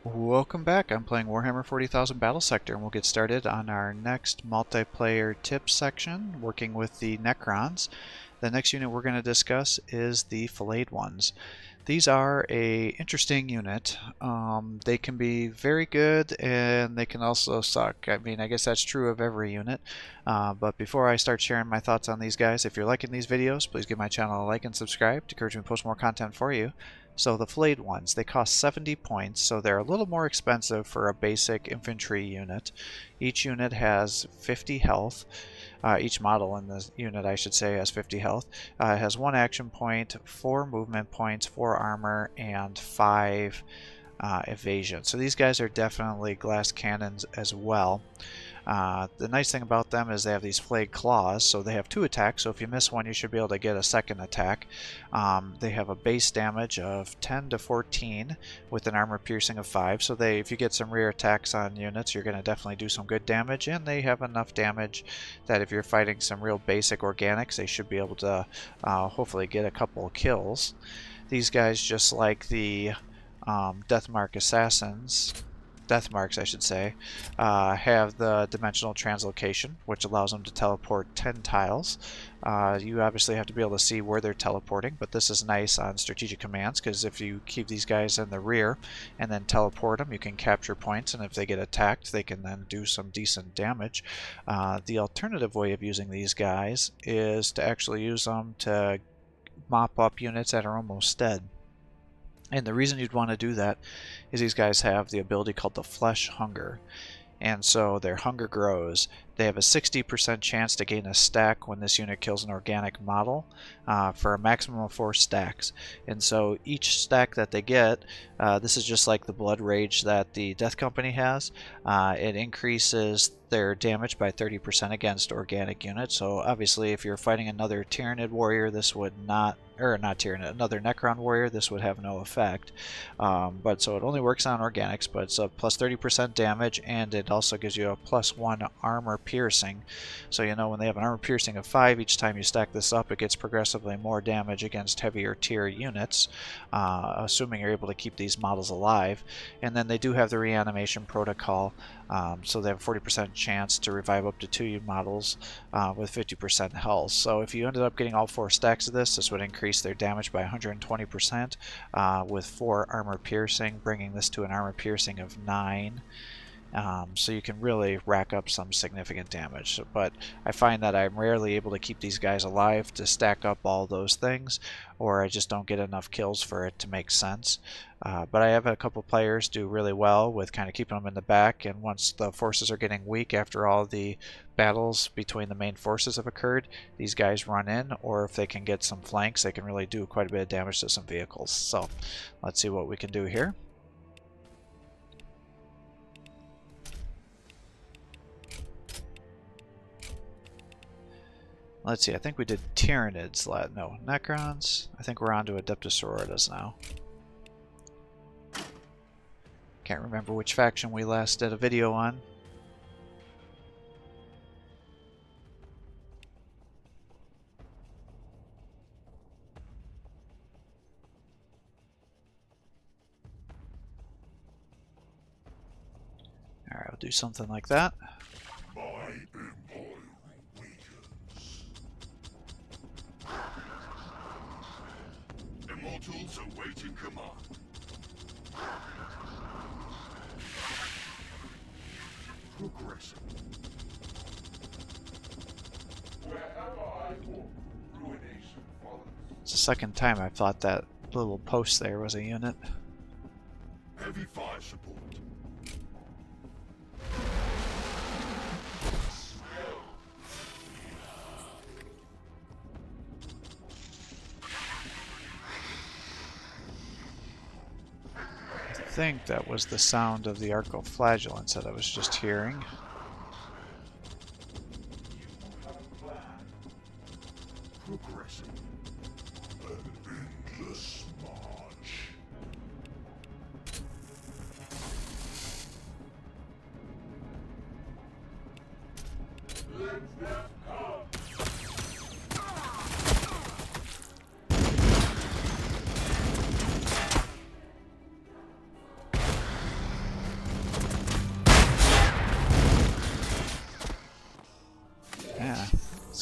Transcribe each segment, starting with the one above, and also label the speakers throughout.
Speaker 1: Welcome back. I'm playing Warhammer 40,000 Battlesector, and we'll get started on our next multiplayer tips section, working with the Necrons. The next unit we're going to discuss is the Flayed ones. These are a interesting unit. They can be very good, and they can also suck. I mean, I guess that's true of every unit. But before I start sharing my thoughts on these guys, if you're liking these videos, please give my channel a like and subscribe to encourage me to post more content for you. So the Flayed ones, they cost 70 points, so they're a little more expensive for a basic infantry unit. Each unit has 50 health. Each model in the unit, I should say, has 50 health. It has 1 action point, 4 movement points, 4 armor, and 5 evasion. So these guys are definitely glass cannons as well. The nice thing about them is they have these flayed claws, so they have 2 attacks, so if you miss one you should be able to get a second attack. They have a base damage of 10 to 14 with an armor piercing of 5, so if you get some rear attacks on units, you're going to definitely do some good damage, and they have enough damage that if you're fighting some real basic organics, they should be able to hopefully get a couple of kills. These guys, just like the Deathmark assassins, Deathmarks I should say, have the dimensional translocation, which allows them to teleport 10 tiles. You obviously have to be able to see where they're teleporting, but this is nice on strategic commands, because if you keep these guys in the rear and then teleport them, you can capture points, and if they get attacked, they can then do some decent damage. The alternative way of using these guys is to actually use them to mop up units that are almost dead. And the reason you'd want to do that is these guys have the ability called the flesh hunger. And so their hunger grows. They have a 60% chance to gain a stack when this unit kills an organic model for a maximum of 4 stacks. And so each stack that they get, this is just like the blood rage that the Death Company has, it increases their damage by 30% against organic units. So obviously if you're fighting another Tyranid warrior, this would not, or not Tyranid, another Necron warrior, this would have no effect. But so it only works on organics, but it's a plus 30% damage, and it also gives you a +1 armor piercing. So you know when they have an armor piercing of 5, each time you stack this up, it gets progressively more damage against heavier tier units, assuming you're able to keep these models alive. And then they do have the reanimation protocol, so they have a 40% chance to revive up to 2 models with 50% health. So if you ended up getting all 4 stacks of this would increase their damage by 120% with 4 armor piercing, bringing this to an armor piercing of 9. So you can really rack up some significant damage. But I find that I'm rarely able to keep these guys alive to stack up all those things, or I just don't get enough kills for it to make sense. But I have a couple players do really well with kind of keeping them in the back, and once the forces are getting weak after all the battles between the main forces have occurred, these guys run in, or if they can get some flanks, they can really do quite a bit of damage to some vehicles. So let's see what we can do here. Let's see, I think we did Tyranids, no, Necrons. I think we're on to Adeptus now. Can't remember which faction we last did a video on. Alright, I'll do something like that.
Speaker 2: Immortals awaiting command. Progressing. Wherever I walk, ruination follows.
Speaker 1: It's the second time I've thought that little post there was a unit.
Speaker 2: Heavy fire support.
Speaker 1: I think that was the sound of the Arcoflagellants that I was just hearing.
Speaker 2: Progressing. An endless march. Let them come.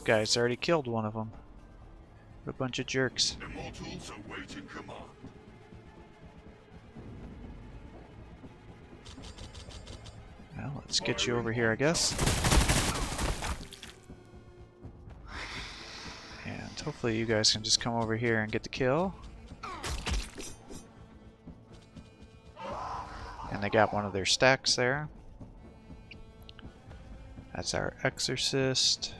Speaker 1: This guy's already killed one of them. What a bunch of jerks.
Speaker 2: Immortals awaiting command.
Speaker 1: Well, let's get you over here, I guess. And hopefully you guys can just come over here and get the kill. And they got one of their stacks there. That's our exorcist.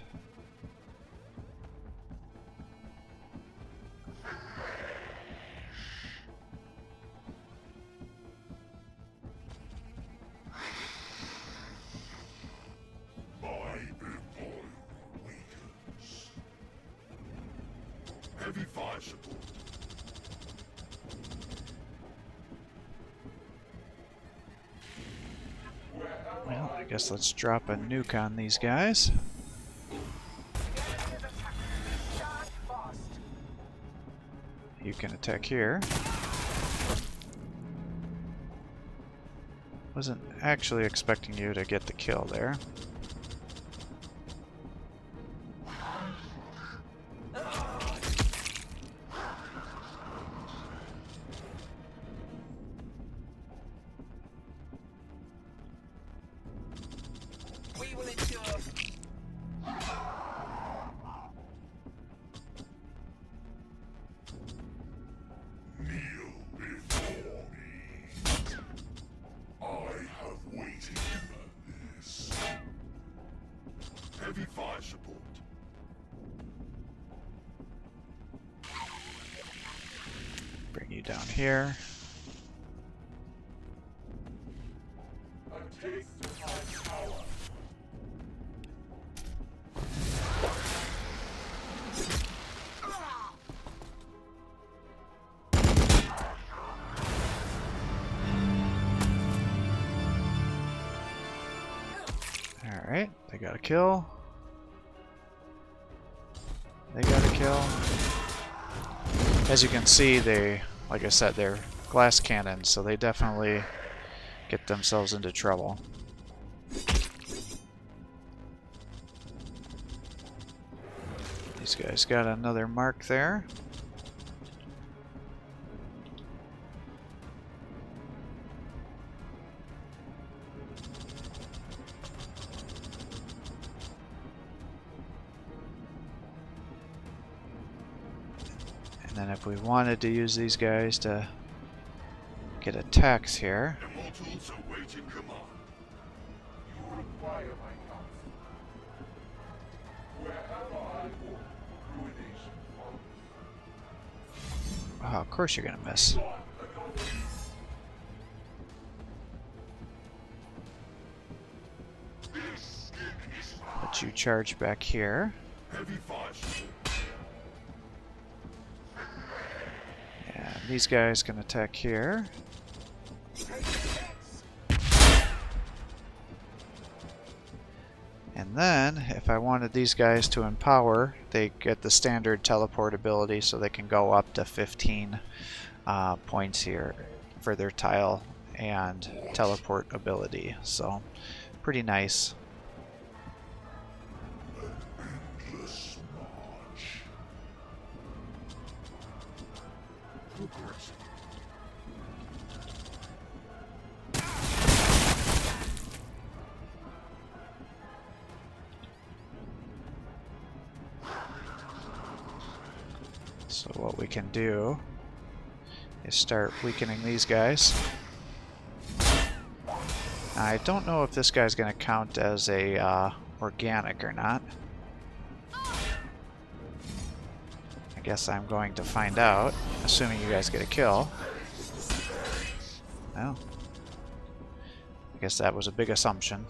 Speaker 2: Heavy fire support.
Speaker 1: Well, I guess let's drop a nuke on these guys. You can attack here. Wasn't actually expecting you to get the kill there.
Speaker 2: Heavy fire support.
Speaker 1: Bring you down here.
Speaker 2: A taste of my power.
Speaker 1: Alright, they got a kill. They got a kill. As you can see, they, like I said, they're glass cannons, so they definitely get themselves into trouble. These guys got another mark there. And then if we wanted to use these guys to get attacks here.
Speaker 2: Immortals awaiting command. You require my counsel. Wherever I walk, ruination follows.
Speaker 1: Oh, of course you're gonna miss. Let you charge back here.
Speaker 2: Heavy fire support.
Speaker 1: And these guys can attack here. And then, if I wanted these guys to empower, they get the standard teleport ability, so they can go up to 15 points here for their tile and teleport ability. So, pretty nice.
Speaker 2: Endless march. Progressing.
Speaker 1: So what we can do is start weakening these guys. I don't know if this guy's going to count as a organic or not. I guess I'm going to find out, assuming you guys get a kill. Well, I guess that was a big assumption.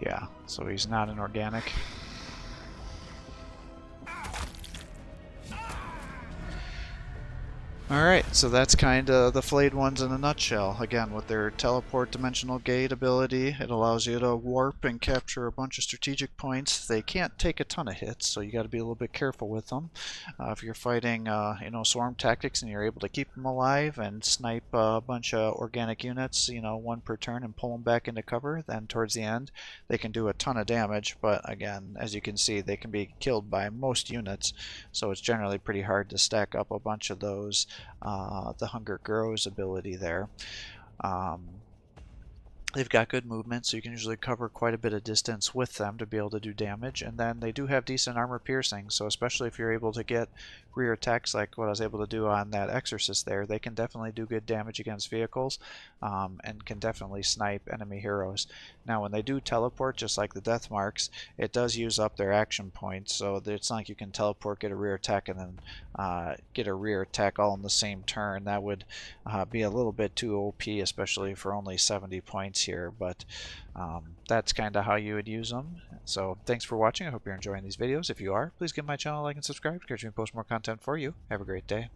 Speaker 1: Yeah, so he's not an organic. Alright, so that's kind of the Flayed ones in a nutshell. Again, with their teleport dimensional gate ability, it allows you to warp and capture a bunch of strategic points. They can't take a ton of hits, so you got to be a little bit careful with them. If you're fighting, swarm tactics and you're able to keep them alive and snipe a bunch of organic units, one per turn, and pull them back into cover, then towards the end, they can do a ton of damage. But again, as you can see, they can be killed by most units, so it's generally pretty hard to stack up a bunch of those. The Hunger Grows ability there. Um, They've got good movement, so you can usually cover quite a bit of distance with them to be able to do damage. And then they do have decent armor piercing, so especially if you're able to get rear attacks like what I was able to do on that Exorcist there, they can definitely do good damage against vehicles, and can definitely snipe enemy heroes. Now when they do teleport, just like the Death Marks, it does use up their action points, so it's not like you can teleport, get a rear attack, and then get a rear attack all in the same turn. That would be a little bit too OP, especially for only 70 points here, but that's kind of how you would use them. So thanks for watching. I hope you're enjoying these videos. If you are, please give my channel a like and subscribe. Encourage me to post more content for you. Have a great day.